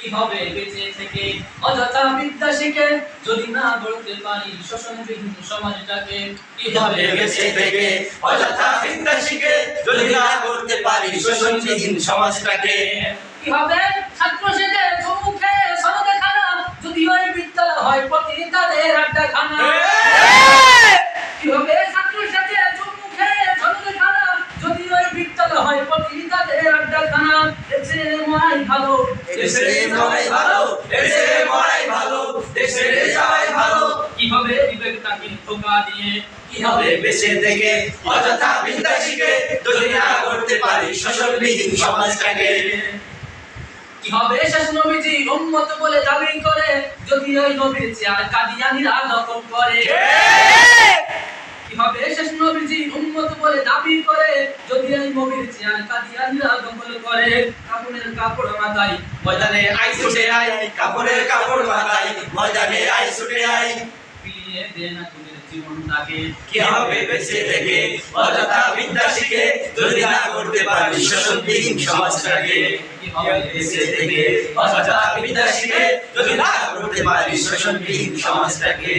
কি হবে বেঁচে থেকে অযথা বিদ্যা শিখে যদি না গড়তে পারি শোষণবিহীন সমাজটাকে কি হবে বেঁচে থেকে অযথা বিদ্যা শিখে যদি না করতে পারি শোষণবিহীন সমাজটাকে কি হবে ছাত্র সেজে চৌমুখে সনদে খানা যদি ওই বিদ্যালয় হয় প্রতি তাদের আড্ডাখানা কি হবে ছাত্র সেজে চৌমুখে সনদে খানা যদি ওই বিদ্যালয় হয় প্রতি তাদের আড্ডাখানা এসে মরাই ভালো দেশে মরাই ভালো দেশে মরাই ভালো দেশে যাওয়াই ভালো কি হবে বিবেকটাকে ধোঁকা দিয়ে কি হবে বেঁচে থেকে অযথা বিদ্যা শিখে যদি না করতে পারি শোষণবিহীন সমাজটাকে কি হবে শেষ নবীজি উম্মত বলে দাবি করে যদি ওই নবীর চেয়ার কাদিয়ানীরা দখল করে কি হবে শেষ নবীজি উম্মত বলে দাবি করে যদি ওই নবীর চেয়ার কাদিয়ানীরা দখল করে কাপড়ের কাপড় মাথায় ময়দানে আই ছুটে আই কাপড়ের কাপড় মাথায় ময়দানে আই ছুটে আই বিলিয়ে দে না তোদের জীবনটাকে কি হবে বেঁচে থেকে অযথা বিদ্যা শিখে যদি না করতে পারি শোষণবিহীন সমাজটাকে কি হবে বেঁচে থেকে অযথা বিদ্যা শিখে যদি না করতে পারি শোষণবিহীন সমাজটাকে